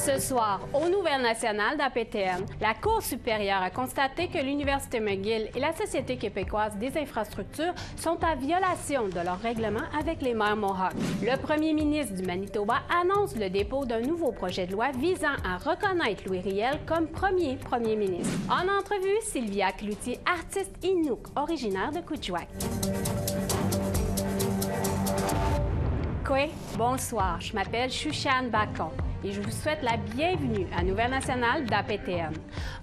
Ce soir, aux Nouvelles Nationales d'APTN, la Cour supérieure a constaté que l'Université McGill et la Société québécoise des infrastructures sont en violation de leur règlement avec les Mères mohawks. Le premier ministre du Manitoba annonce le dépôt d'un nouveau projet de loi visant à reconnaître Louis Riel comme premier ministre. En entrevue, Sylvia Cloutier, artiste inuk, originaire de Kuujjuaq. Bonsoir, je m'appelle Chouchane Bacon et je vous souhaite la bienvenue à Nouvelles Nationales d'APTN.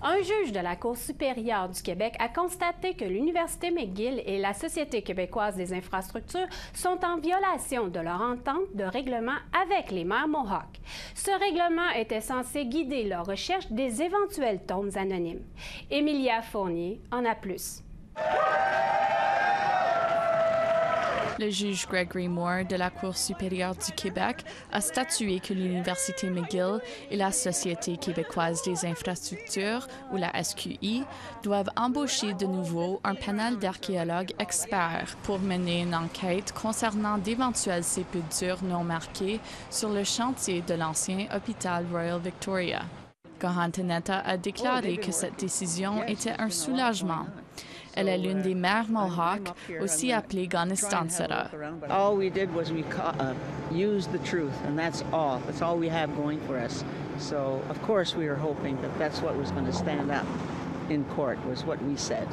Un juge de la Cour supérieure du Québec a constaté que l'Université McGill et la Société québécoise des infrastructures sont en violation de leur entente de règlement avec les Mères mohawks. Ce règlement était censé guider leur recherche des éventuels tombes anonymes. Emilia Fournier en a plus. Le juge Gregory Moore de la Cour supérieure du Québec a statué que l'Université McGill et la Société québécoise des infrastructures, ou la SQI, doivent embaucher de nouveau un panel d'archéologues experts pour mener une enquête concernant d'éventuelles sépultures non marquées sur le chantier de l'ancien hôpital Royal Victoria. Gohantaneta a déclaré que cette décision était un soulagement. Elle est l'une des mères mohawks, aussi appelée Ganistansera. All we did was we used the truth, and that's all. That's all we have going for us. So, of course, we were hoping that that's what was going to stand up in court, was what we said,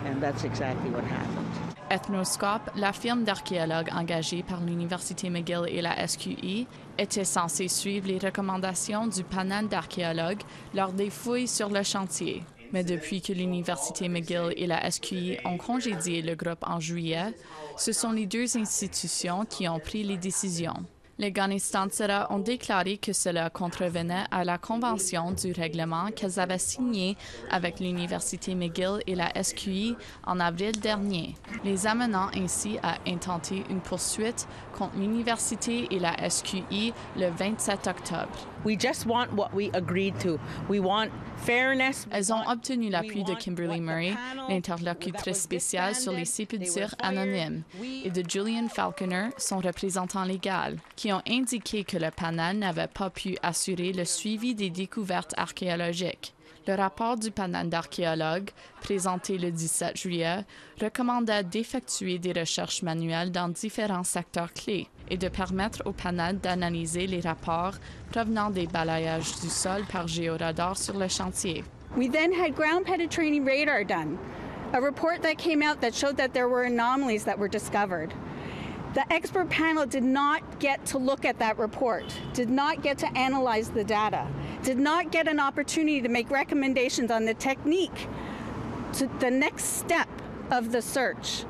and that's exactly what happened. Ethnoscope, la firme d'archéologues engagée par l'Université McGill et la SQI, était censée suivre les recommandations du panel d'archéologues lors des fouilles sur le chantier. Mais depuis que l'Université McGill et la SQI ont congédié le groupe en juillet, ce sont les deux institutions qui ont pris les décisions. Les Ganistansera ont déclaré que cela contrevenait à la convention du règlement qu'elles avaient signée avec l'Université McGill et la SQI en avril dernier, les amenant ainsi à intenter une poursuite contre l'Université et la SQI le 27 octobre. We just want what we agreed to. We want fairness. Elles ont obtenu l'appui de Kimberly Murray, l'interlocutrice spéciale sur les sépultures anonymes, et de Julian Falconer, son représentant légal, qui ont indiqué que le panel n'avait pas pu assurer le suivi des découvertes archéologiques. Le rapport du panel d'archéologues, présenté le 17 juillet, recommandait d'effectuer des recherches manuelles dans différents secteurs clés et de permettre au panel d'analyser les rapports provenant des balayages du sol par géoradar sur le chantier. We then had ground penetrating radar done, a report that came out that showed that there were anomalies that were discovered. The expert panel did not get to look at that report, did not get to analyze the data, did not get an opportunity to make recommendations on the technique to the next step of the search.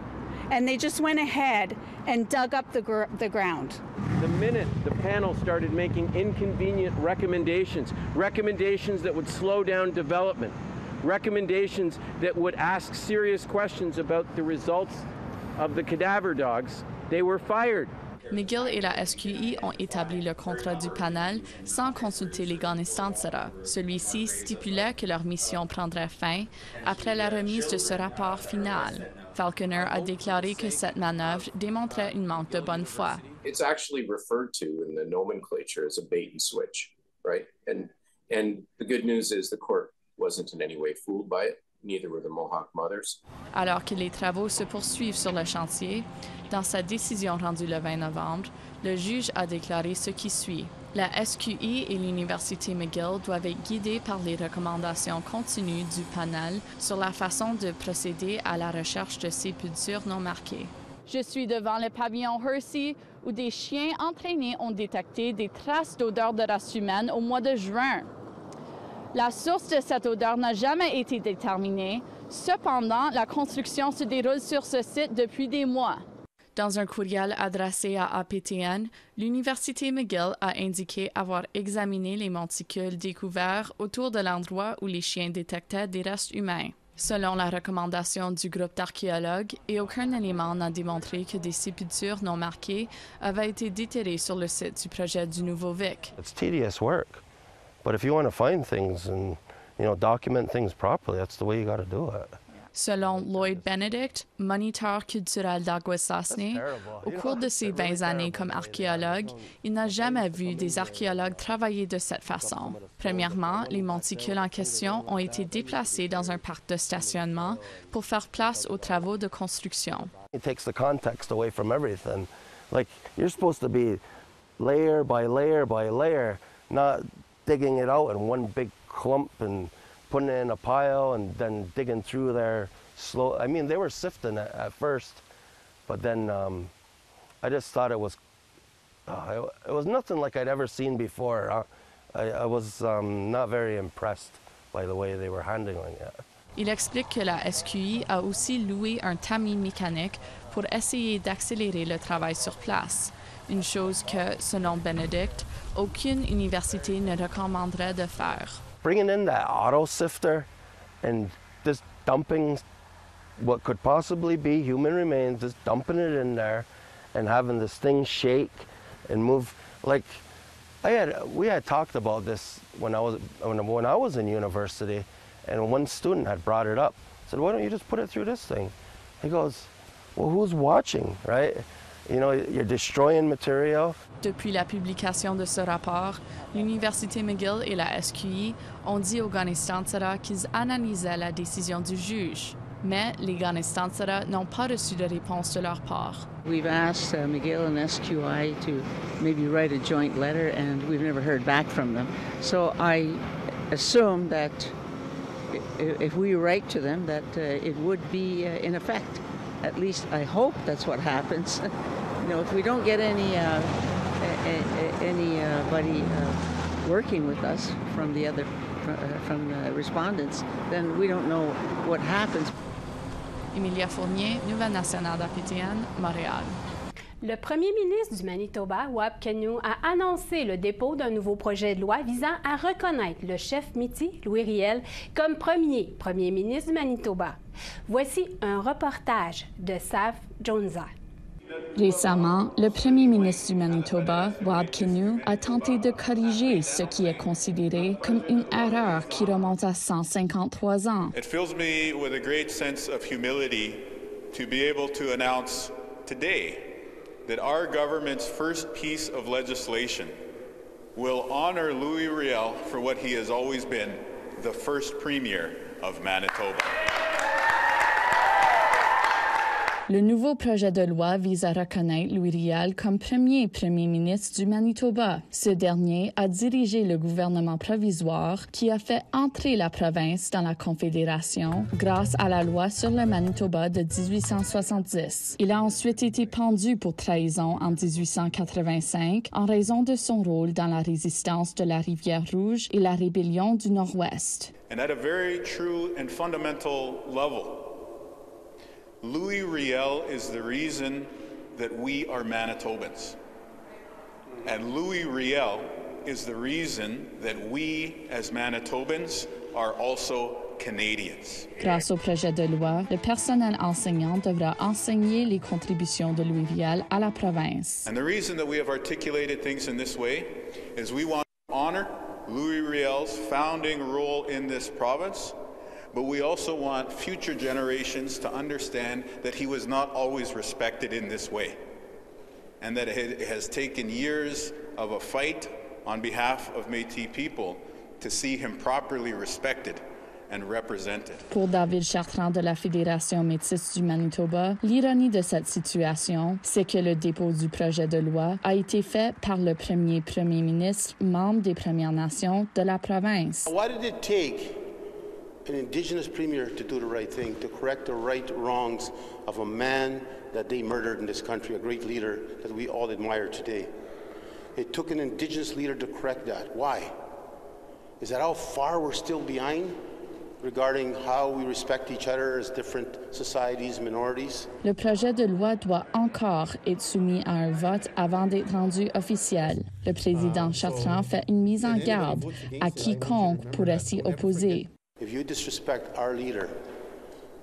And they just went ahead and dug up the ground. The minute the panel started making inconvenient recommendations that would slow down development, recommendations that would ask serious questions about the results of the cadaver dogs, they were fired. McGill et la SQI ont établi le contrat du panel sans consulter les Ganistansera. Celui-ci stipulait que leur mission prendrait fin après la remise de ce rapport final. Falconer a déclaré que cette manœuvre démontrait une manque de bonne foi. It's actually referred to in the nomenclature as a bait and switch, right? And the good news is the court wasn't in any way fooled by it. Neither were the Mohawk mothers. Alors que les travaux se poursuivent sur le chantier, dans sa décision rendue le 20 novembre, le juge a déclaré ce qui suit. La SQI et l'Université McGill doivent être guidées par les recommandations continues du panel sur la façon de procéder à la recherche de sépultures non marquées. Je suis devant le pavillon Hersey où des chiens entraînés ont détecté des traces d'odeur de race humaine au mois de juin. La source de cette odeur n'a jamais été déterminée. Cependant, la construction se déroule sur ce site depuis des mois. Dans un courriel adressé à APTN, l'Université McGill a indiqué avoir examiné les monticules découverts autour de l'endroit où les chiens détectaient des restes humains. Selon la recommandation du groupe d'archéologues, et aucun élément n'a démontré que des sépultures non marquées avaient été déterrées sur le site du projet du Nouveau Vic. It's tedious work. But if you want to find things and, document things properly, that's the way you got to do it. Selon Lloyd Benedict, moniteur culturel d'Aguasasne, au cours de ses 20 années comme archéologue, il n'a jamais vu des archéologues travailler de cette façon. Premièrement, les monticules en question ont été déplacés dans un parc de stationnement pour faire place aux travaux de construction. It takes the context away from everything. Like, you're supposed to be layer by layer by layer, not digging it out in one big clump and putting it in a pile and then digging through there slow. I mean, they were sifting it at first, but then I just thought it was nothing like I'd ever seen before. I was not very impressed by the way they were handling it. Il explique que la SQI a aussi loué un tamis mécanique pour essayer d'accélérer le travail sur place, une chose que, selon Benedict, aucune université ne recommanderait de faire. Bringing in that auto sifter and just dumping what could possibly be human remains, just dumping it in there and having this thing shake and move. Like, we had talked about this when I was in university, and one student had brought it up. I said, why don't you just put it through this thing? He goes, well, who's watching, right? You know, you're destroying material. Depuis la publication de ce rapport, l'Université McGill et la SQI ont dit aux Ghanaistantsara qu'ils analysaient la décision du juge. Mais les Ghanaistantsara n'ont pas reçu de réponse de leur part. We've asked McGill and SQI to maybe write a joint letter, and we've never heard back from them. So I assume that if we write to them, that it would be in effect. At least I hope that's what happens. You know, if we don't get anybody working with us from the respondents, then we don't know what happens. Emilia Fournier, Nouvelles Nationales d'APTN, Montréal. Le premier ministre du Manitoba, Wab Kinew, a annoncé le dépôt d'un nouveau projet de loi visant à reconnaître le chef Métis, Louis Riel, comme premier ministre du Manitoba. Voici un reportage de Sav Jonza. Récemment, le premier ministre du Manitoba, Wab Kinew, a tenté de corriger ce qui est considéré comme une erreur qui remonte à 153 ans. It fills me with a great sense of humility to be able to announce today that our government's first piece of legislation will honor Louis Riel for what he has always been, the first premier of Manitoba. Le nouveau projet de loi vise à reconnaître Louis Riel comme premier ministre du Manitoba. Ce dernier a dirigé le gouvernement provisoire qui a fait entrer la province dans la Confédération grâce à la loi sur le Manitoba de 1870. Il a ensuite été pendu pour trahison en 1885 en raison de son rôle dans la résistance de la Rivière-Rouge et la rébellion du Nord-Ouest. And at a very true and fundamental level, Louis Riel is the reason that we are Manitobans. And Louis Riel is the reason that we, as Manitobans, are also Canadians. Grâce au projet de loi, le personnel enseignant devra enseigner les contributions de Louis Riel à la province. And the reason that we have articulated things in this way is we want to honor Louis Riel's founding role in this province, but we also want future generations to understand that he was not always respected in this way, and that it has taken years of a fight on behalf of Métis people to see him properly respected and represented. Pour David Chartrand de la Fédération métisse du Manitoba, l'ironie de cette situation, c'est que le dépôt du projet de loi a été fait par le premier ministre membre des Premières Nations de la province. Why did it take an Indigenous premier to do the right thing, to correct the right wrongs of a man that they murdered in this country, a great leader that we all admire today? It took an Indigenous leader to correct that. Why? Is that how far we're still behind regarding how we respect each other as different societies, minorities? Le projet de loi doit encore être soumis à un vote avant d'être rendu officiel. Le président Chartrand fait une mise en garde à quiconque pourrait s'y opposer. If you disrespect our leader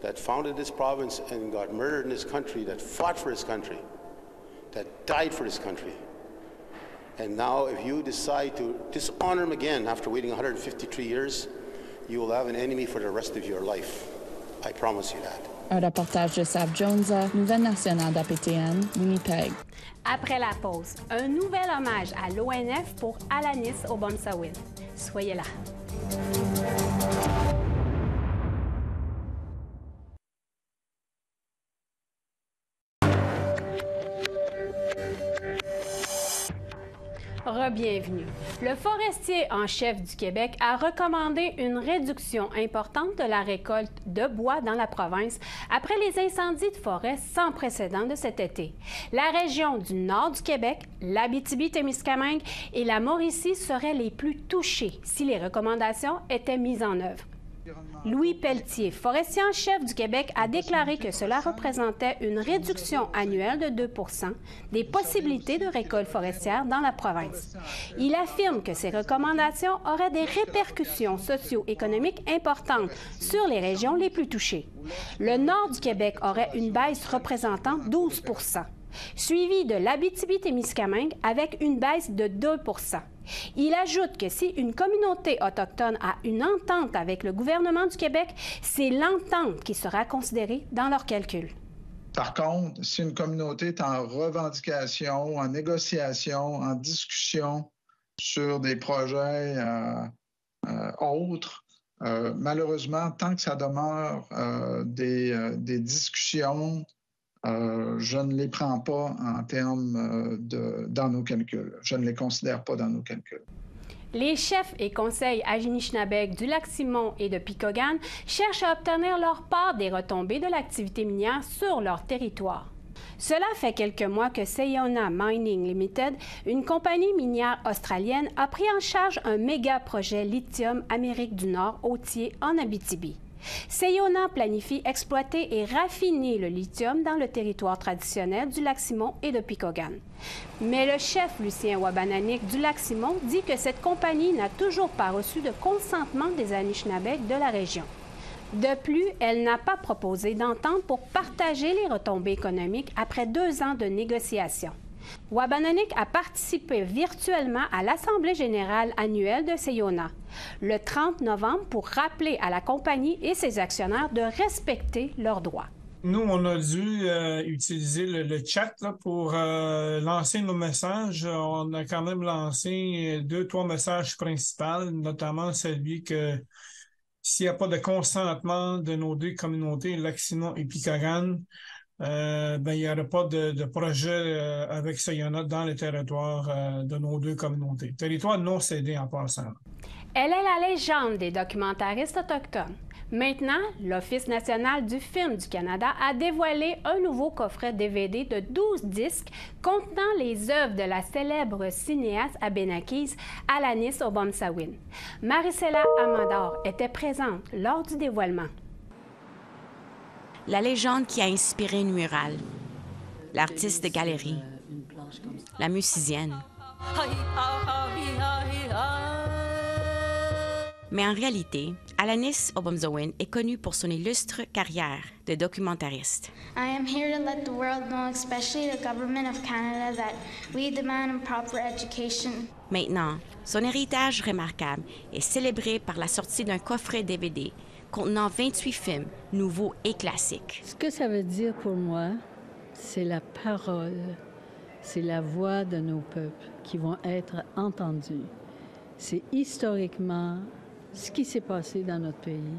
that founded this province and got murdered in this country, that fought for his country, that died for this country, and now if you decide to dishonor him again after waiting 153 years, you will have an enemy for the rest of your life. I promise you that. Un reportage de Sav Jones, Nouvelles Nationales d'APTN, Winnipeg. Après la pause, un nouvel hommage à l'ONF pour Alanis Obomsawin. Soyez là. Re-bienvenue. Le forestier en chef du Québec a recommandé une réduction importante de la récolte de bois dans la province après les incendies de forêt sans précédent de cet été. La région du nord du Québec, l'Abitibi-Témiscamingue et la Mauricie seraient les plus touchées si les recommandations étaient mises en œuvre. Louis Pelletier, forestier en chef du Québec, a déclaré que cela représentait une réduction annuelle de 2 % des possibilités de récolte forestière dans la province. Il affirme que ces recommandations auraient des répercussions socio-économiques importantes sur les régions les plus touchées. Le nord du Québec aurait une baisse représentant 12 %, suivie de l'Abitibi-Témiscamingue avec une baisse de 2 %. Il ajoute que si une communauté autochtone a une entente avec le gouvernement du Québec, c'est l'entente qui sera considérée dans leurs calculs. Par contre, si une communauté est en revendication, en négociation, en discussion sur des projets autres, malheureusement, tant que ça demeure des discussions, je ne les prends pas en termes dans nos calculs. Je ne les considère pas dans nos calculs. Les chefs et conseils Anishinabek du Lac-Simon et de Picogan cherchent à obtenir leur part des retombées de l'activité minière sur leur territoire. Cela fait quelques mois que Sayona Mining Limited, une compagnie minière australienne, a pris en charge un méga projet lithium Amérique du Nord hôtier en Abitibi. Sayona planifie exploiter et raffiner le lithium dans le territoire traditionnel du Lac-Simon et de Picogan. Mais le chef Lucien Wabananik du Lac-Simon dit que cette compagnie n'a toujours pas reçu de consentement des Anishinabek de la région. De plus, elle n'a pas proposé d'entente pour partager les retombées économiques après 2 ans de négociations. Wabananik a participé virtuellement à l'Assemblée générale annuelle de Sayona le 30 novembre pour rappeler à la compagnie et ses actionnaires de respecter leurs droits. Nous, on a dû utiliser le chat là, pour lancer nos messages. On a quand même lancé 2-3 messages principaux, notamment celui que s'il n'y a pas de consentement de nos 2 communautés, Lac-Simon et Picogan, il n'y aura pas de projet avec Sayona dans le territoire de nos 2 communautés. Territoire non cédé en passant. Elle est la légende des documentaristes autochtones. Maintenant, l'Office national du film du Canada a dévoilé un nouveau coffret DVD de 12 disques contenant les œuvres de la célèbre cinéaste abénaquise Alanis Obomsawin. Maricela Amador était présente lors du dévoilement. La légende qui a inspiré une murale, l'artiste de galerie, la musicienne. Mais en réalité, Alanis Obomsawin est connue pour son illustre carrière de documentariste. I am here to let the world know, especially the government of Canada, that we demand a proper education. Maintenant, son héritage remarquable est célébré par la sortie d'un coffret DVD contenant 28 films, nouveaux et classiques. Ce que ça veut dire pour moi, c'est la parole, c'est la voix de nos peuples qui vont être entendus. C'est historiquement ce qui s'est passé dans notre pays.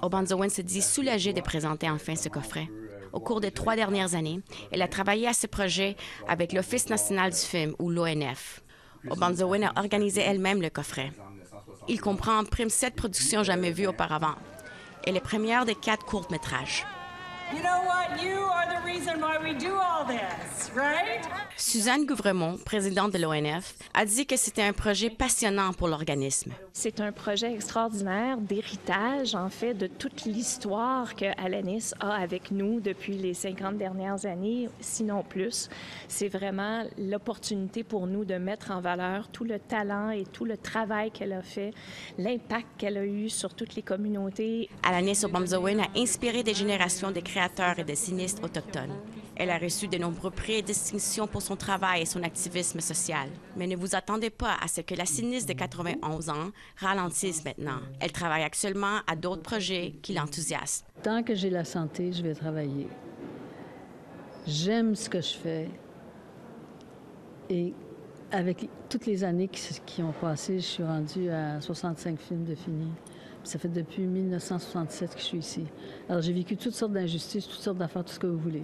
Obomsawin se dit soulagée de présenter enfin ce coffret. Au cours des 3 dernières années, elle a travaillé à ce projet avec l'Office national du film, ou l'ONF. Obomsawin a organisé elle-même le coffret. Il comprend en prime 7 productions jamais vues auparavant et les premières de 4 courts-métrages. You know what? You are the reason why we do all this, right? Suzanne Gouvremont, présidente de l'ONF, a dit que c'était un projet passionnant pour l'organisme. C'est un projet extraordinaire d'héritage, en fait, de toute l'histoire que Alanis a avec nous depuis les 50 dernières années, sinon plus. C'est vraiment l'opportunité pour nous de mettre en valeur tout le talent et tout le travail qu'elle a fait, l'impact qu'elle a eu sur toutes les communautés. Alanis Obomsawin a inspiré des générations de créateurs et de cinéastes autochtones. Elle a reçu de nombreux prix et distinctions pour son travail et son activisme social. Mais ne vous attendez pas à ce que la sinistre de 91 ans ralentisse maintenant. Elle travaille actuellement à d'autres projets qui l'enthousiasment. Tant que j'ai la santé, je vais travailler. J'aime ce que je fais. Et avec toutes les années qui ont passé, je suis rendue à 65 films de finis. Ça fait depuis 1967 que je suis ici. Alors, j'ai vécu toutes sortes d'injustices, toutes sortes d'affaires, tout ce que vous voulez.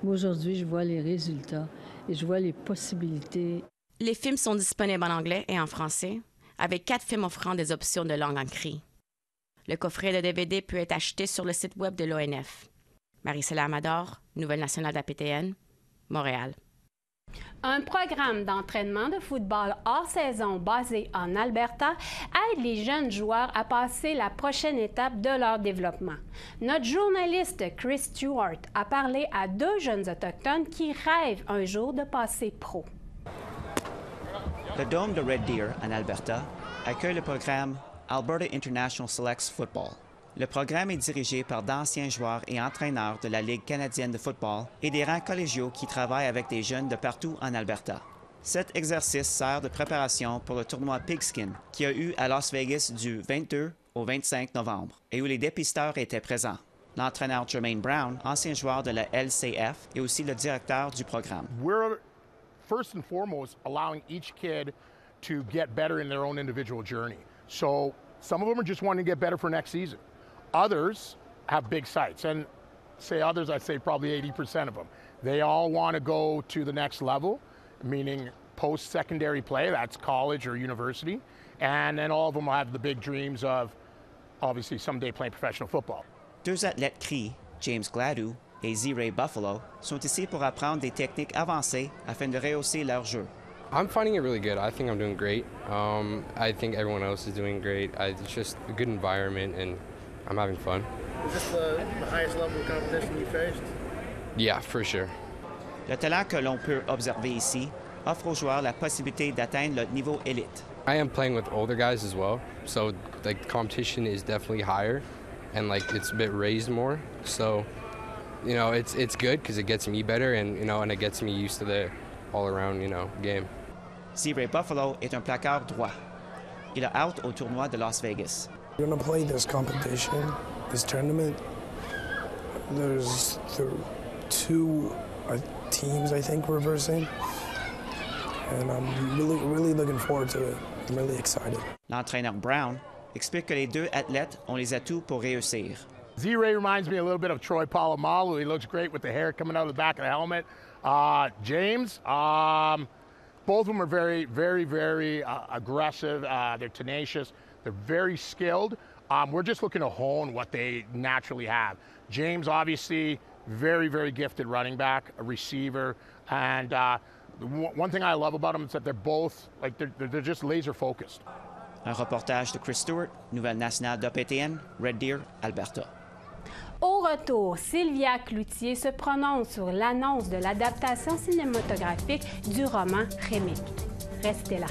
Moi, aujourd'hui, je vois les résultats et je vois les possibilités. Les films sont disponibles en anglais et en français, avec 4 films offrant des options de langue en cri. Le coffret de DVD peut être acheté sur le site web de l'ONF. Marie-Céline Amador, Nouvelles Nationales d'APTN, Montréal. Un programme d'entraînement de football hors saison basé en Alberta aide les jeunes joueurs à passer la prochaine étape de leur développement. Notre journaliste Chris Stewart a parlé à 2 jeunes autochtones qui rêvent un jour de passer pro. Le Dôme de Red Deer, en Alberta, accueille le programme Alberta International Selects Football. Le programme est dirigé par d'anciens joueurs et entraîneurs de la Ligue canadienne de football et des rangs collégiaux qui travaillent avec des jeunes de partout en Alberta. Cet exercice sert de préparation pour le tournoi Pigskin qui a eu à Las Vegas du 22 au 25 novembre et où les dépisteurs étaient présents. L'entraîneur Jermaine Brown, ancien joueur de la LCF, est aussi le directeur du programme. We're first and foremost allowing each kid to get better in their own individual journey. So some of them are just wanting to get better for next season. Others have big sights, and I'd say probably 80% of them. They all want to go to the next level, meaning post-secondary play, that's college or university, and then all of them have the big dreams of, obviously, someday playing professional football. 2 athlètes cris, James Gladue et Z-Ray Buffalo, sont ici pour apprendre des techniques avancées afin de rehausser leur jeu. I'm finding it really good. I think I'm doing great. I think everyone else is doing great. It's just a good environment, and I'm having fun. Is this the highest level of competition you faced? Yeah, for sure. Le talent que l'on peut observer ici offre aux joueurs la possibilité d'atteindre le niveau élite. I am playing with older guys as well, so the competition is definitely higher, and it's a bit raised more. So, it's good because it gets me better, and it gets me used to the all-around game. Z-Ray Buffalo est un plaqueur droit. Il a hâte au tournoi de Las Vegas. We're going to play this competition, this tournament. There's 2 teams, I think, we're versing. And I'm really looking forward to it. I'm really excited. L'entraîneur Brown explique que les 2 athlètes ont les atouts pour réussir. Z-Ray reminds me a little bit of Troy Polamalu. He looks great with the hair coming out of the back of the helmet. James, both of them are very, very, very aggressive. They're tenacious. They're very skilled. We're just looking to hone what they naturally have. James, obviously, very, very gifted running back, a receiver. And one thing I love about them is that they're both, they're just laser focused. Un reportage de Chris Stewart, Nouvelles Nationales d'APTN, Red Deer, Alberta. Au retour, Sylvia Cloutier se prononce sur l'annonce de l'adaptation cinématographique du roman Rémique. Restez là.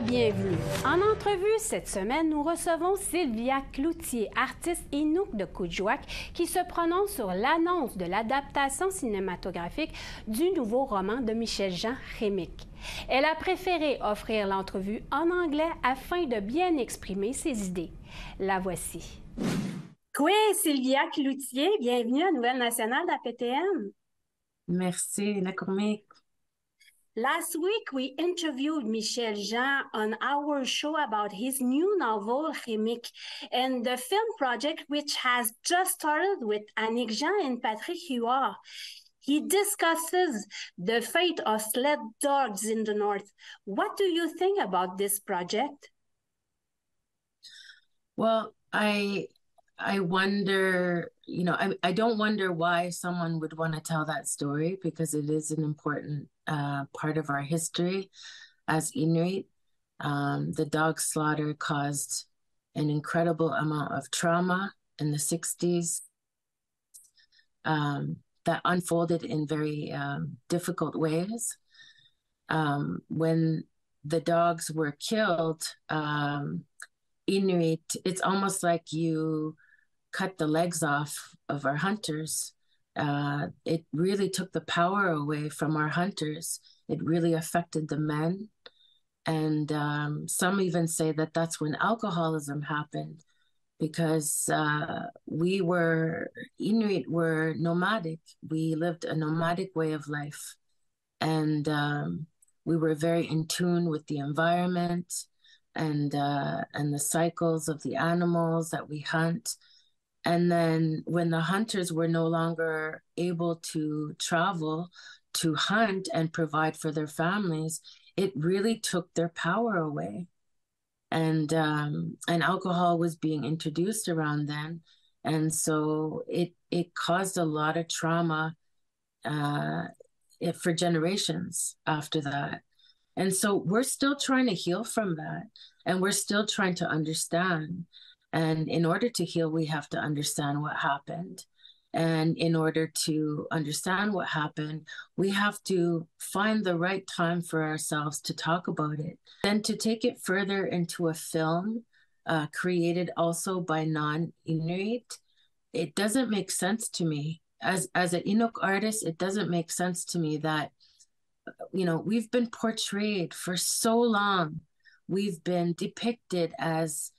Bienvenue. En entrevue cette semaine, nous recevons Sylvia Cloutier, artiste inuk de Kuujjuaq, qui se prononce sur l'annonce de l'adaptation cinématographique du nouveau roman de Michel-Jean Rémique. Elle a préféré offrir l'entrevue en anglais afin de bien exprimer ses idées. La voici. Oui, Sylvia Cloutier, bienvenue à Nouvelles Nationales d'APTN. Merci, Nakourmik. Last week, we interviewed Michel Jean on our show about his new novel, Rémique, and the film project, which has just started with Annick Jean and Patrick Huard. He discusses the fate of sled dogs in the North. What do you think about this project? Well, I wonder, I don't wonder why someone would want to tell that story, because it is an important part of our history as Inuit. The dog slaughter caused an incredible amount of trauma in the 60s that unfolded in very difficult ways. when the dogs were killed, Inuit, it's almost like you cut the legs off of our hunters. It really took the power away from our hunters. It really affected the men. And some even say that that's when alcoholism happened, because Inuit were nomadic. We lived a nomadic way of life. And we were very in tune with the environment and the cycles of the animals that we hunt. And then when the hunters were no longer able to travel to hunt and provide for their families, it really took their power away. And alcohol was being introduced around then. And so it caused a lot of trauma for generations after that. And so we're still trying to heal from that. And we're still trying to understand. And in order to heal, we have to understand what happened. And in order to understand what happened, we have to find the right time for ourselves to talk about it. Then to take it further into a film created also by non-Inuit, it doesn't make sense to me. As an Inuk artist, it doesn't make sense to me that, we've been portrayed for so long. We've been depicted as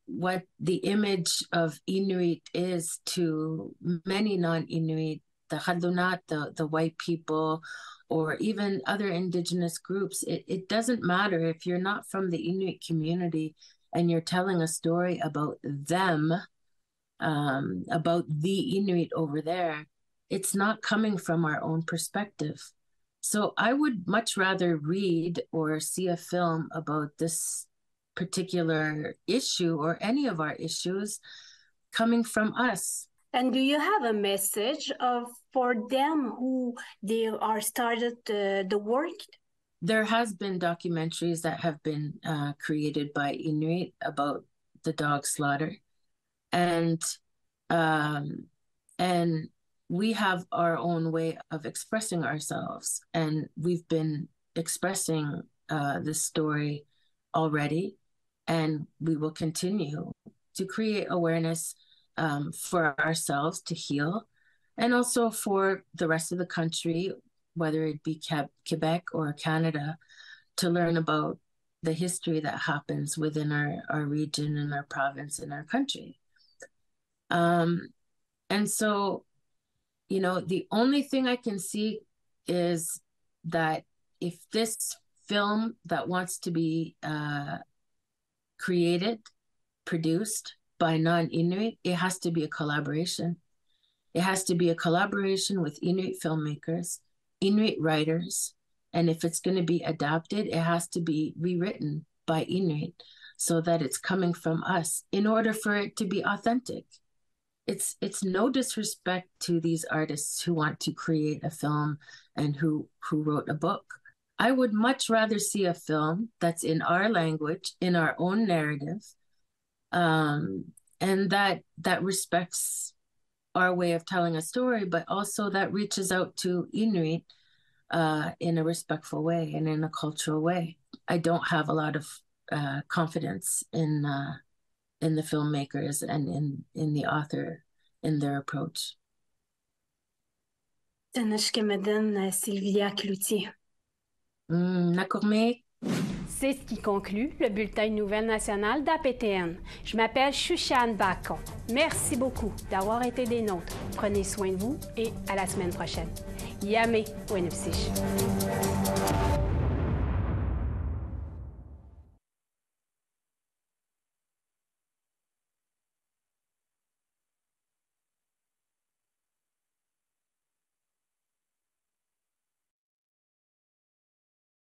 what the image of Inuit is to many non-Inuit, the Hadlunat, the white people, or even other indigenous groups. It doesn't matter if you're not from the Inuit community and you're telling a story about them, about the Inuit over there. It's not coming from our own perspective. So I would much rather read or see a film about this particular issue or any of our issues coming from us. And do you have a message for them who they are started the work? There has been documentaries that have been created by Inuit about the dog slaughter, and we have our own way of expressing ourselves, and we've been expressing this story already. And we will continue to create awareness for ourselves to heal, and also for the rest of the country, whether it be Quebec or Canada, to learn about the history that happens within our region and our province and our country. And so, the only thing I can see is that if this film that wants to be created, produced by non-Inuit, it has to be a collaboration. It has to be a collaboration with Inuit filmmakers, Inuit writers, and if it's going to be adapted, it has to be rewritten by Inuit so that it's coming from us in order for it to be authentic. It's no disrespect to these artists who want to create a film and who wrote a book. I would much rather see a film that's in our language, in our own narrative, and that respects our way of telling a story, but also that reaches out to Inuit in a respectful way and in a cultural way. I don't have a lot of confidence in the filmmakers and in the author, in their approach. Sylvia Cloutier. C'est ce qui conclut le bulletin de Nouvelles Nationales d'APTN. Je m'appelle Shushan Bacon. Merci beaucoup d'avoir été des nôtres. Prenez soin de vous et à la semaine prochaine. Yame Wenupsich.